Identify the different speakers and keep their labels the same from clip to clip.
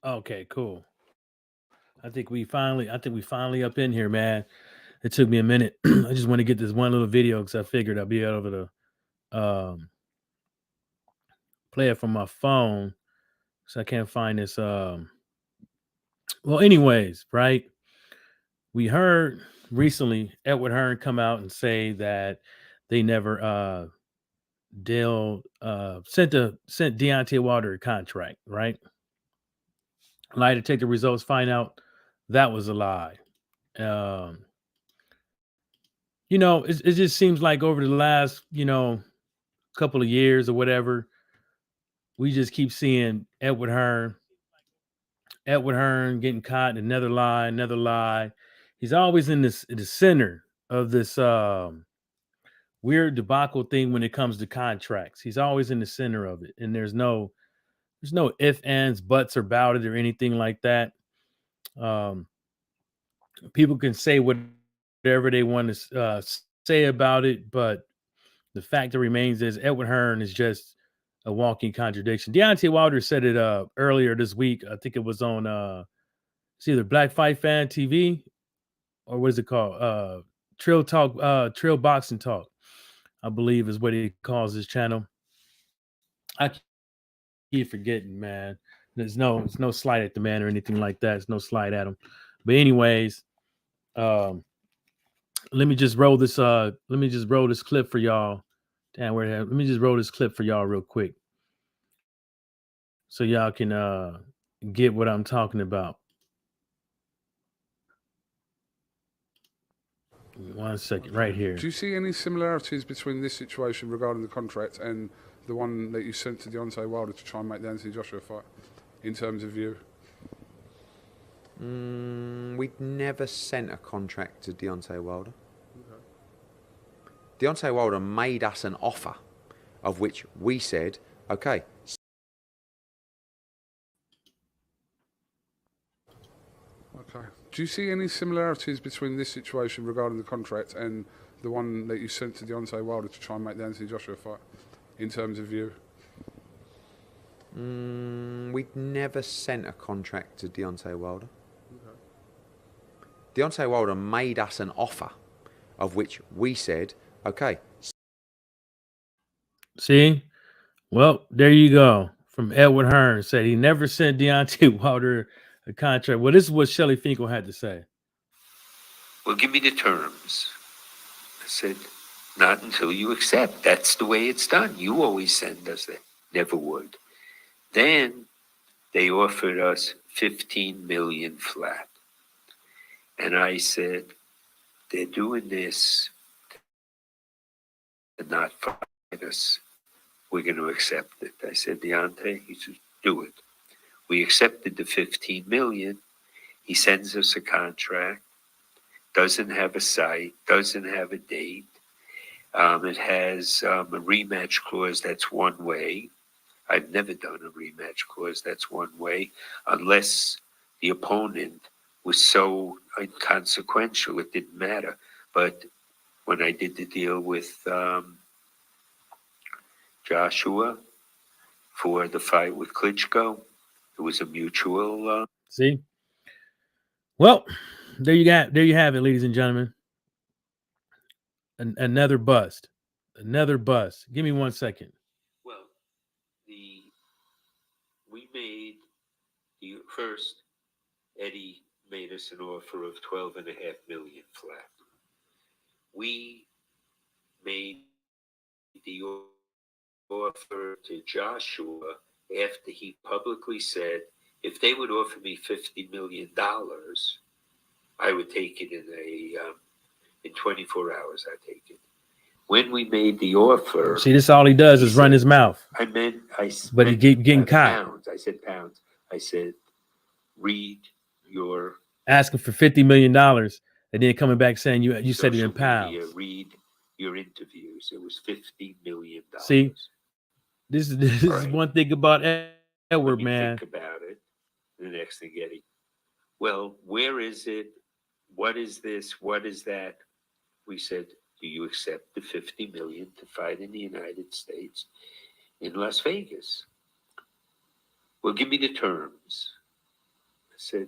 Speaker 1: Okay, cool. I think we finally up in here, man. It took me a minute. I just want to get this one little video because I figured I'll be able to play it from my phone. So I can't find this. Well, anyways, right? We heard recently Edward Hearn come out and say that they never sent Deontay Wilder a contract, right? Lie to take the results, find out that was a lie. Um, it just seems like over the last, couple of years or whatever, we just keep seeing Edward Hearn getting caught in another lie, another lie. He's always in the center of this weird debacle thing when it comes to contracts. He's always in the center of it, and there's no if, ands, buts about it or anything like that. Um, People can say whatever they want to say about it, but the fact that remains is Edward Hearn is just a walking contradiction. Deontay Wilder said it earlier this week. I think it was on it's either Black Fight Fan TV or what is it called? Trill Talk, Trill Boxing Talk, I believe is what he calls his channel. I keep forgetting, man. There's no slight at the man or anything like that. It's no slight at him. But anyways, um, let me just roll this clip for y'all. Damn, let me just roll this clip for y'all real quick so y'all can get what I'm talking about. One second, right here.
Speaker 2: Do you see any similarities between this situation regarding the contract and the one that you sent to Deontay Wilder to try and make the Anthony Joshua fight, in terms of you?
Speaker 3: We'd never sent a contract to Deontay Wilder. Okay. Deontay Wilder made us an offer, of which we said, okay.
Speaker 2: Okay. Do you see any similarities between this situation regarding the contract and the one that you sent to Deontay Wilder to try and make the Anthony Joshua fight, in terms of you?
Speaker 3: We'd never sent a contract to Deontay Wilder. Okay. Deontay Wilder made us an offer, of which we said, okay.
Speaker 1: See? Well, there you go. From Edward Hearn said he never sent Deontay Wilder a contract. Well, this is what Shelly Finkel had to say.
Speaker 4: Well, give me the terms. I said, not until you accept. That's the way it's done. You always send us that. Never would. Then they offered us 15 million flat. And I said, they're doing this to not fight us. We're going to accept it. I said, Deontay, he said, do it. We accepted the 15 million. He sends us a contract. Doesn't have a site, doesn't have a date. It has a rematch clause that's one way. I've never done a rematch clause that's one way, unless the opponent was so inconsequential, it didn't matter. But when I did the deal with Joshua for the fight with Klitschko, it was a mutual.
Speaker 1: See? Well, there you have it, ladies and gentlemen. Another bust. Another bust. Give me 1 second.
Speaker 4: Well, we made the first. Eddie made us an offer of 12.5 million flat. We made the offer to Joshua after he publicly said, if they would offer me $50 million, I would take it in 24 hours. I'd take it. When we made the offer,
Speaker 1: see, this all he does is run his mouth. But he getting caught.
Speaker 4: Pounds. I said pounds. I said, read your
Speaker 1: asking for $50 million, and then coming back saying you said it in pounds.
Speaker 4: Media, read your interviews. It was $50 million.
Speaker 1: See, this is one thing about Edward, man.
Speaker 4: Think about it. The next thing, Eddie. Well, where is it? What is this? What is that? We said, do you accept the $50 million to fight in the United States in Las Vegas? Well, give me the terms. said,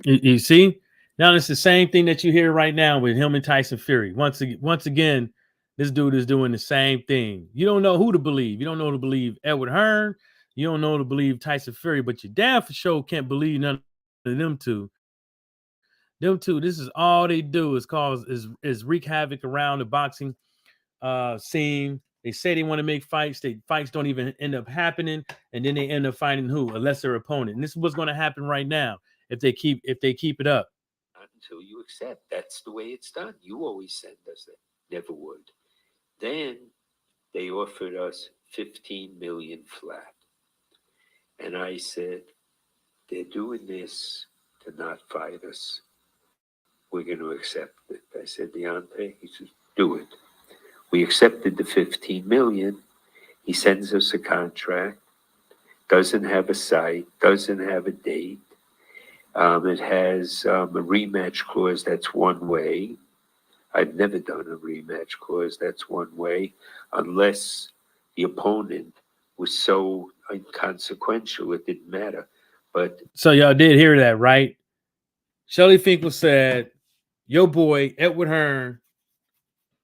Speaker 1: You see, now it's the same thing that you hear right now with him and Tyson Fury. Once again, this dude is doing the same thing. You don't know who to believe. You don't know who to believe Edward Hearn. You don't know who to believe Tyson Fury, but you damn for sure can't believe none of them two. Them two, this is all they do is wreak havoc around the boxing scene. They say they want to make fights. They fights don't even end up happening, and then they end up finding who? A lesser opponent. And this is what's going to happen right now if they keep it up.
Speaker 4: not until you accept. That's the way it's done. You always send us that. Never would. Then they offered us 15 million flat. And I said, they're doing this to not fight us. We're going to accept it. I said, Deontay, he says, do it. We accepted the 15 million. He sends us a contract, doesn't have a site, doesn't have a date. It has a rematch clause that's one way. I've never done a rematch clause that's one way, unless the opponent was so inconsequential it didn't matter. But
Speaker 1: So y'all did hear that, right? Shelly Finkel said, "Your boy Edward Hearn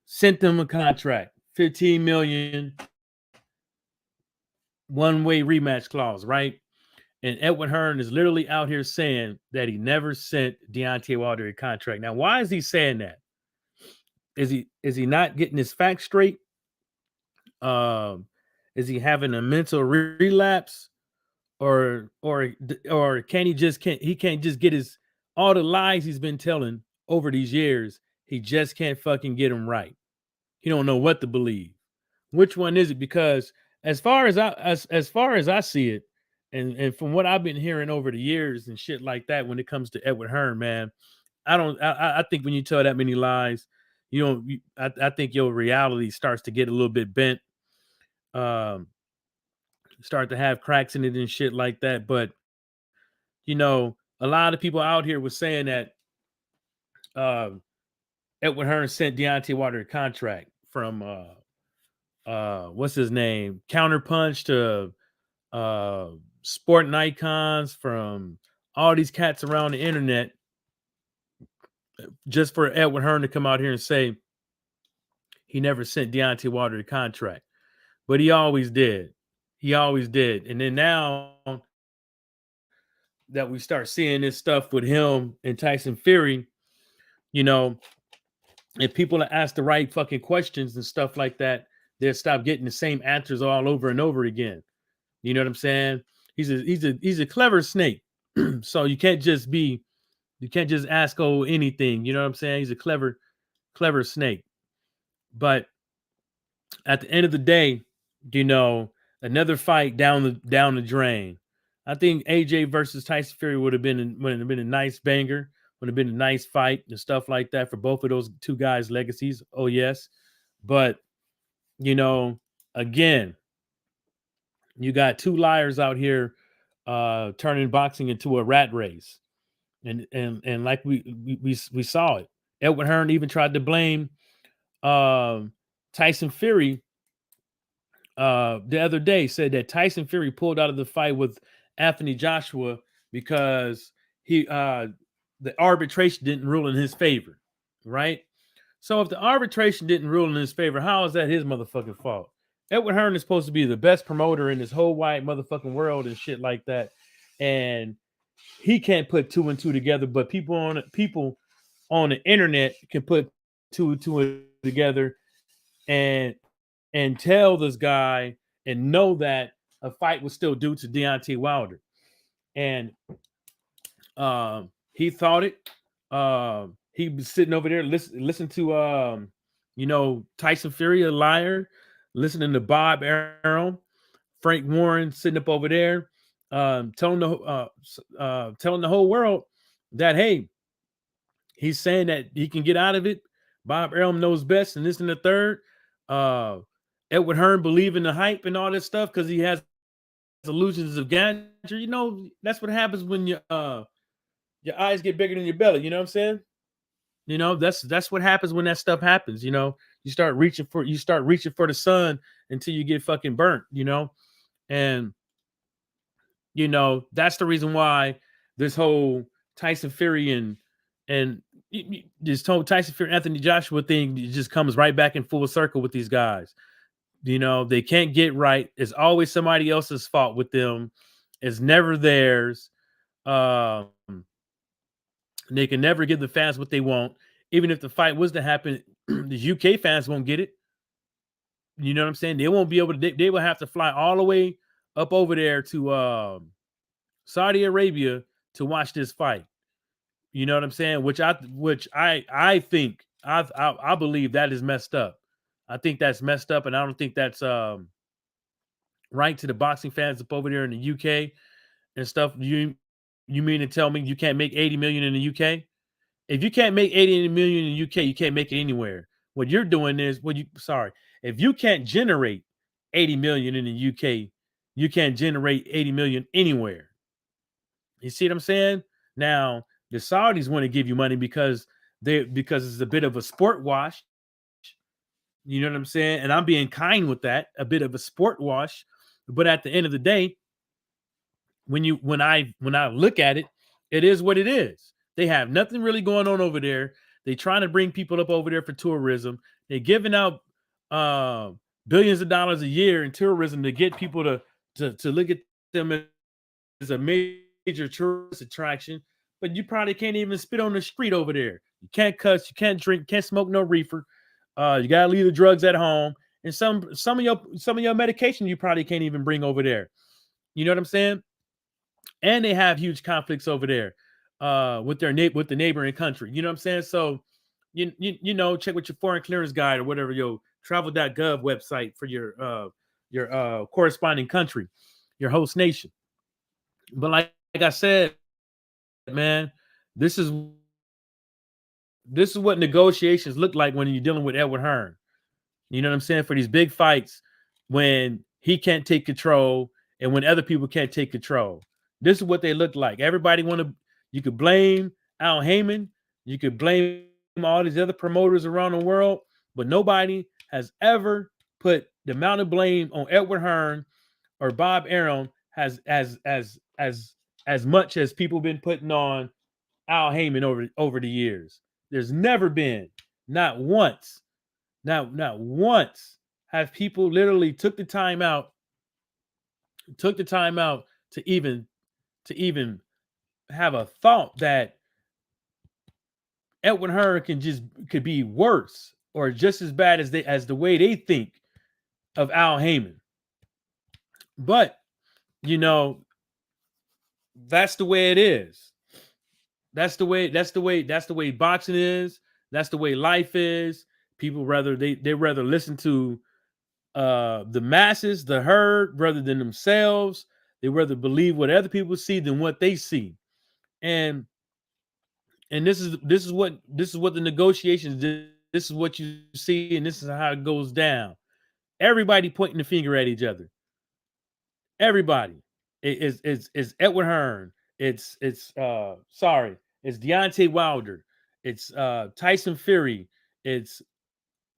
Speaker 1: sent them a contract, 15 million, one-way rematch clause, right?" And Edward Hearn is literally out here saying that he never sent Deontay Wilder a contract. Now, why is he saying that? Is he not getting his facts straight? Um, is he having a mental relapse, or can he can't just get his all the lies he's been telling over these years? He just can't fucking get them right. He don't know what to believe. Which one is it? Because as far as I see it, and from what I've been hearing over the years and shit like that, when it comes to Edward Hearn, man, I think when you tell that many lies, I think your reality starts to get a little bit bent, um, start to have cracks in it and shit like that. But a lot of people out here was saying that um, Edward Hearn sent Deontay Wilder a contract from what's his name, Counterpunch to Sporting Icons, from all these cats around the internet, just for Edward Hearn to come out here and say he never sent Deontay Wilder a contract. But he always did. He always did. And then now that we start seeing this stuff with him and Tyson Fury, you know, if people ask the right fucking questions and stuff like that, they'll stop getting the same answers all over and over again. You know what I'm saying? He's a clever snake. So you can't just ask anything. You know what I'm saying? He's a clever snake. But at the end of the day, you know, another fight down the drain. I think AJ versus Tyson Fury would have been a nice banger, would have been a nice fight and stuff like that for both of those two guys' legacies. Oh yes, but again, you got two liars out here turning boxing into a rat race, and like we saw it. Edward Hearn even tried to blame Tyson Fury the other day, said that Tyson Fury pulled out of the fight with Anthony Joshua because the arbitration didn't rule in his favor, right? So if the arbitration didn't rule in his favor, how is that his motherfucking fault? Edward Hearn is supposed to be the best promoter in this whole wide motherfucking world and shit like that, and he can't put two and two together. But people on the internet can put two and two together and tell this guy and know that a fight was still due to Deontay Wilder. And he thought it. He was sitting over there listen to Tyson Fury, a liar, listening to Bob Arum, Frank Warren sitting up over there, telling the whole world that, hey, he's saying that he can get out of it. Bob Arum knows best, and this and the third. Edward Hearn believe in the hype and all this stuff because he has illusions of grandeur. That's what happens when your eyes get bigger than your belly. You know what I'm saying? That's what happens when that stuff happens. You start reaching for the sun until you get fucking burnt. And that's the reason why this whole Tyson Fury and this whole Tyson Fury Anthony Joshua thing just comes right back in full circle with these guys. You know, they can't get right. It's always somebody else's fault with them. It's never theirs. Um, they can never give the fans what they want. Even if the fight was to happen, the UK fans won't get it. You know what I'm saying? They won't be able to. They will have to fly all the way up over there to Saudi Arabia to watch this fight. You know what I'm saying? Which I think I believe that is messed up. I think that's messed up, and I don't think that's right to the boxing fans up over there in the UK and stuff. You mean to tell me you can't make 80 million in the UK? If you can't make 80 million in the UK, you can't make it anywhere. What you're doing is if you can't generate 80 million in the UK, you can't generate 80 million anywhere. You see what I'm saying? Now, the Saudis want to give you money because it's a bit of a sport wash. You know what I'm saying? And I'm being kind with that, a bit of a sport wash. But at the end of the day, when I look at it, it is what it is. They have nothing really going on over there. They trying to bring people up over there for tourism. They're giving out billions of dollars a year in tourism to get people to look at them as a major tourist attraction. But you probably can't even spit on the street over there. You can't cuss, you can't drink, can't smoke no reefer. You gotta leave the drugs at home, and some of your medication you probably can't even bring over there. You know what I'm saying? And they have huge conflicts over there with the neighboring country. You know what I'm saying? So you know, check with your foreign clearance guide or whatever your travel.gov website for your corresponding country, your host nation. But like I said, man, this is what negotiations look like when you're dealing with Edward Hearn. You know what I'm saying? For these big fights, when he can't take control and when other people can't take control. This is what they look like. Everybody you could blame Al Heyman, you could blame all these other promoters around the world, but nobody has ever put the amount of blame on Edward Hearn or Bob Arum as much as people been putting on Al Heyman over the years. There's never been, not once have people literally took the time out to even have a thought that Edwin Hearn could be worse or just as bad as the way they think of Al Heyman. But you know, that's the way it is. That's the way boxing is. That's the way life is. People rather listen to the masses, the herd, rather than themselves. They rather believe what other people see than what they see. And this is what the negotiations. This is what you see, and this is how it goes down. Everybody pointing the finger at each other. Everybody. It's Edward Hearn. It's Deontay Wilder. It's Tyson Fury. It's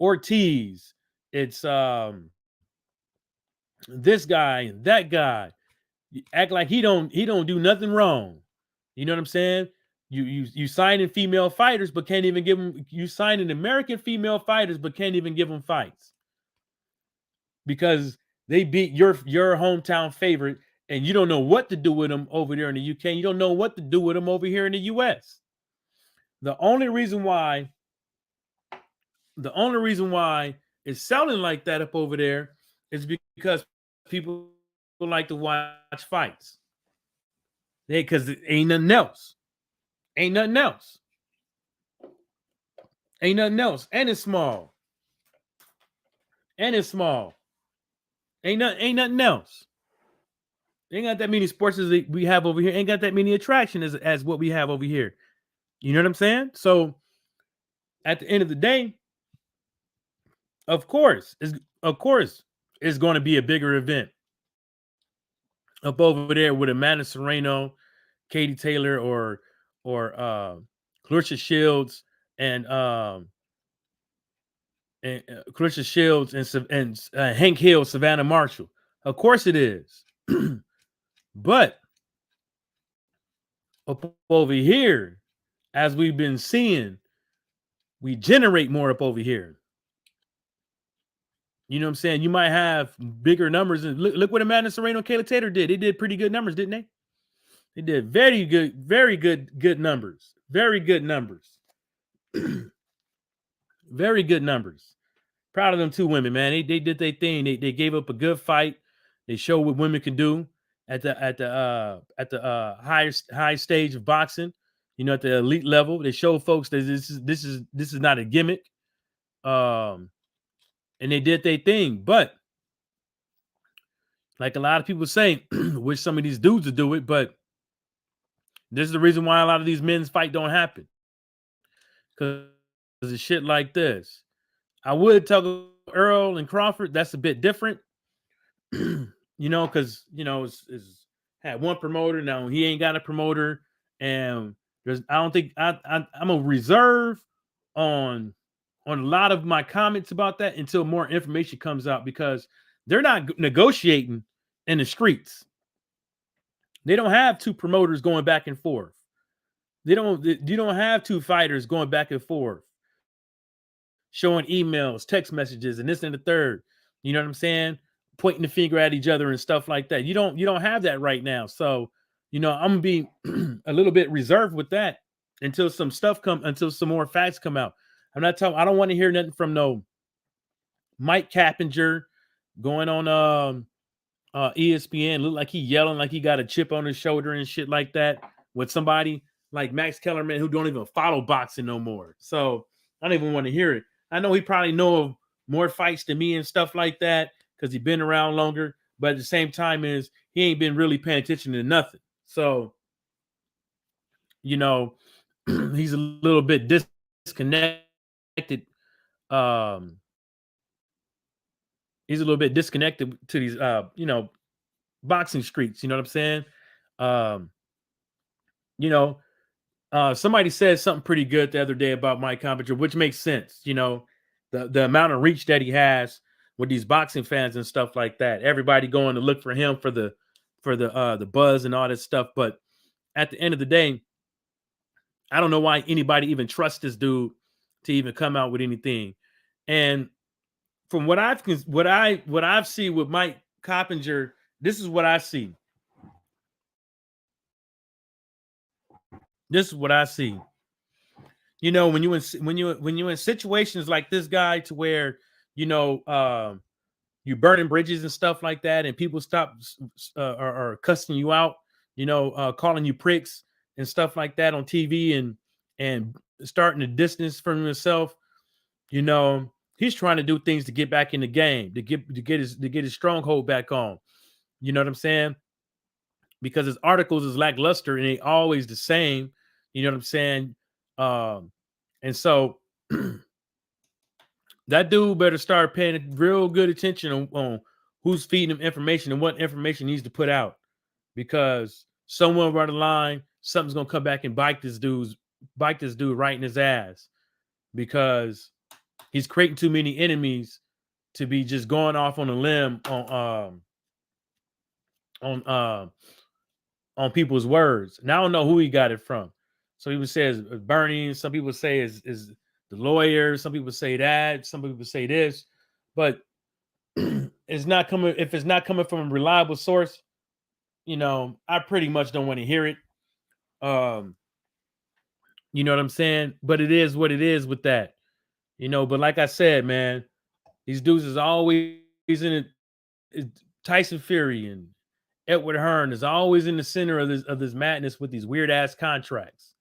Speaker 1: Ortiz. It's this guy and that guy. You act like he don't do nothing wrong. You know what I'm saying? You signing female fighters, but can't even give them. You signing American female fighters, but can't even give them fights because they beat your hometown favorite, and you don't know what to do with them over there in the UK. You don't know what to do with them over here in the US. The only reason why it's selling like that up over there is because people like to watch fights. Because ain't nothing else. Ain't nothing else. Ain't nothing else. And it's small. Ain't nothing else. Ain't got that many sports as we have over here. Ain't got that many attraction as what we have over here. You know what I'm saying? So at the end of the day, of course, it's going to be a bigger event up over there with Amanda Serrano, Katie Taylor, or Clarissa Shields and Clarissa Shields and Hank Hill, Savannah Marshall. Of course it is. But up over here, as we've been seeing, we generate more up over here. You know what I'm saying? You might have bigger numbers. And look what Amanda Serrano and Kayla Taylor did. They did pretty good numbers, didn't they? They did very good numbers. Very good numbers. Very good numbers. Proud of them two women, man. They did their thing. They gave up a good fight. They showed what women can do at the high stage of boxing. You know, at the elite level. They showed folks that this is not a gimmick. And they did their thing. But like a lot of people say, wish some of these dudes would do it, but this is the reason why a lot of these men's fight don't happen. Because of shit like this. I would talk about Earl and Crawford. That's a bit different. You know, because, you know, it's had one promoter. Now he ain't got a promoter. And I don't think I'm a reserve on a lot of my comments about that until more information comes out, because they're not negotiating in the streets. They don't have two promoters going back and forth. You don't have two fighters going back and forth, showing emails, text messages, and this and the third. You know what I'm saying? Pointing the finger at each other and stuff like that. You don't have that right now. So, you know, I'm being a little bit reserved with that until some more facts come out. I don't want to hear nothing from no Mike Cappinger going on ESPN. Look like he yelling like he got a chip on his shoulder and shit like that with somebody like Max Kellerman who don't even follow boxing no more. So I don't even want to hear it. I know he probably know of more fights than me and stuff like that because he's been around longer. But at the same time, he ain't been really paying attention to nothing. So, you know, he's a little bit disconnected. He's a little bit disconnected to these, you know, boxing streets. You know what I'm saying? You know, somebody said something pretty good the other day about Mike Coppinger, which makes sense. You know, the amount of reach that he has with these boxing fans and stuff like that. Everybody going to look for him for the buzz and all this stuff. But at the end of the day, I don't know why anybody even trusts this dude to even come out with anything. And from what I've seen with Mike Coppinger, this is what I see. This is what I see. You know, when you in situations like this guy, to where, you know, you burning bridges and stuff like that, and people stop or cussing you out, you know, calling you pricks and stuff like that on TV, and starting to distance from himself. You know, he's trying to do things to get back in the game, to get his stronghold back on. You know what I'm saying? Because his articles is lackluster and they always the same. You know what I'm saying? And so that dude better start paying real good attention on who's feeding him information and what information he needs to put out. Because somewhere around the line, something's gonna come back and bite this dude right in his ass. Because he's creating too many enemies to be just going off on a limb on people's words. And I don't know who he got it from. So he would say it's Bernie. Some people say is the lawyer. Some people say that. Some people say this. But it's not coming. If it's not coming from a reliable source, you know, I pretty much don't want to hear it. You know what I'm saying? But it is what it is with that. You know, but like I said, man, these dudes is always in it. Tyson Fury and Edward Hearn is always in the center of this madness with these weird ass contracts.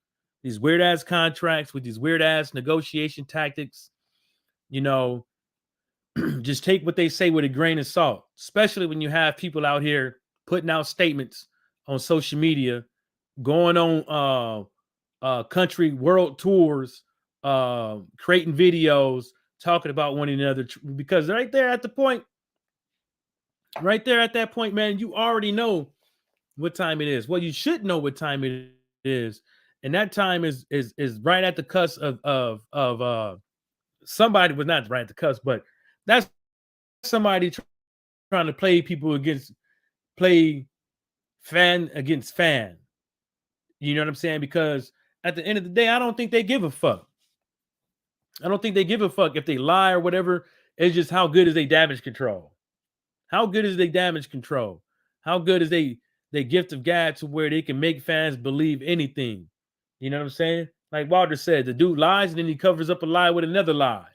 Speaker 1: These weird ass contracts with these weird ass negotiation tactics. You know, just take what they say with a grain of salt, especially when you have people out here putting out statements on social media, going on country world tours, creating videos, talking about one another, because right there at that point, man, you already know what time it is. Well, you should know what time it is, and that time is right at the cusp of somebody was not right at the cusp, but that's somebody trying to play fan against fan. You know what I'm saying? Because at the end of the day, I don't think they give a fuck. I don't think they give a fuck if they lie or whatever. It's just how good is they damage control? How good is they damage control? How good is they gift of gab to where they can make fans believe anything? You know what I'm saying? Like Walter said, the dude lies and then he covers up a lie with another lie.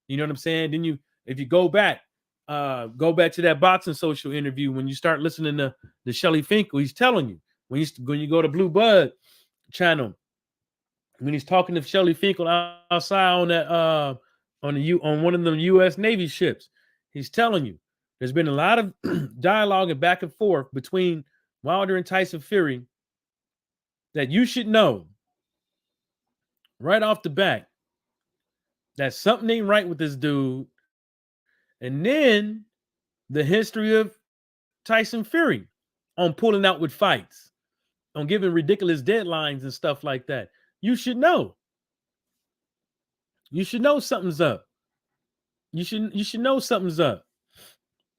Speaker 1: You know what I'm saying? Then if you go back to that boxing social interview, when you start listening to Shelly Finkel, he's telling you when you go to Blue Bud channel, when he's talking to Shelly Finkel outside on that on one of the U.S. Navy ships, he's telling you there's been a lot of dialogue and back and forth between Wilder and Tyson Fury that you should know right off the bat that something ain't right with this dude. And then the history of Tyson Fury on pulling out with fights, on giving ridiculous deadlines and stuff like that. You should know. You should know something's up. You should know something's up.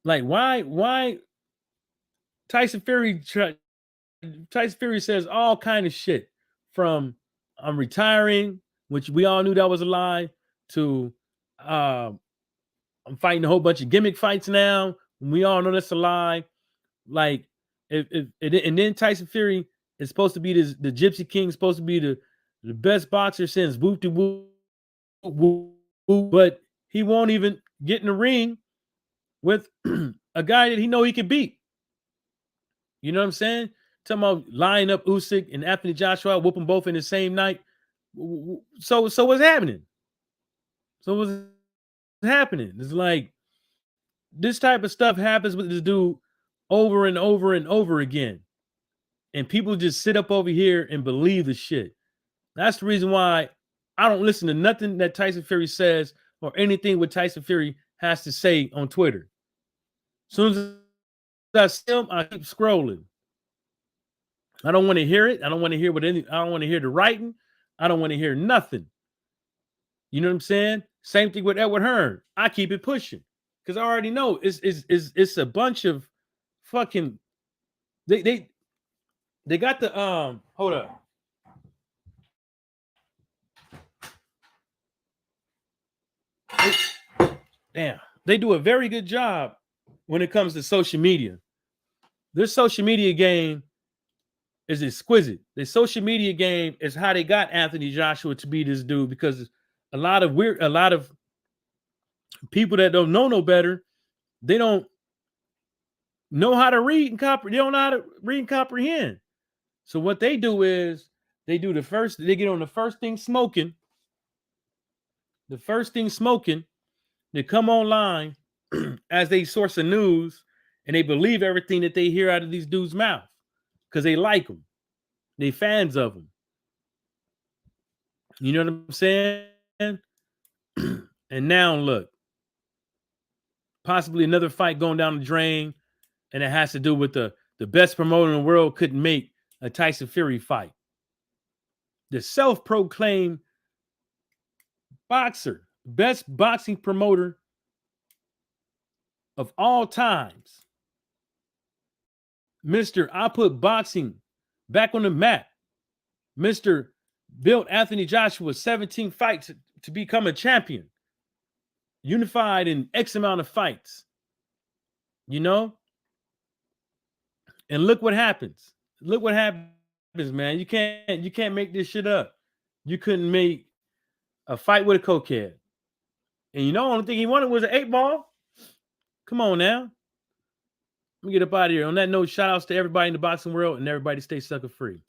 Speaker 1: Like why Tyson Fury says all kind of shit from I'm retiring, which we all knew that was a lie, to I'm fighting a whole bunch of gimmick fights now. We all know that's a lie. Like and then Tyson Fury is supposed to be the Gypsy King, supposed to be the best boxer since whoop de whoop, but he won't even get in the ring with a guy that he know he can beat. You know what I'm saying? Talking about lining up Usyk and Anthony Joshua, whoop them both in the same night. So what's happening? So what's happening? It's like this type of stuff happens with this dude over and over and over again. And people just sit up over here and believe the shit. That's the reason why I don't listen to nothing that Tyson Fury says or anything what Tyson Fury has to say on Twitter. As soon as I see him, I keep scrolling. I don't want to hear it. I don't want to hear I don't want to hear the writing. I don't want to hear nothing. You know what I'm saying? Same thing with Edward Hearn. I keep it pushing because I already know it's a bunch of fucking they got the hold up. They do a very good job when it comes to social media. This social media game is exquisite. The social media game is how they got Anthony Joshua to be this dude, because a lot of people that don't know no better, they don't know how to read and comprehend. They don't know how to read and comprehend. So what they do is they get on the first thing smoking. The first thing smoking, they come online as they source of news, and they believe everything that they hear out of these dudes' mouth because they like them. They fans of them. You know what I'm saying? And now look, possibly another fight going down the drain, and it has to do with the best promoter in the world couldn't make a Tyson Fury fight. The self-proclaimed boxer, best boxing promoter of all times, Mr. I put boxing back on the map. Mr. built Anthony Joshua 17 fights to become a champion. Unified in X amount of fights. You know? And look what happens. Look what happens, man. You can't make this shit up. You couldn't make a fight with a cokehead. And you know, the only thing he wanted was an 8-ball. Come on now. Let me get up out of here. On that note, shout outs to everybody in the boxing world, and everybody stay sucker free.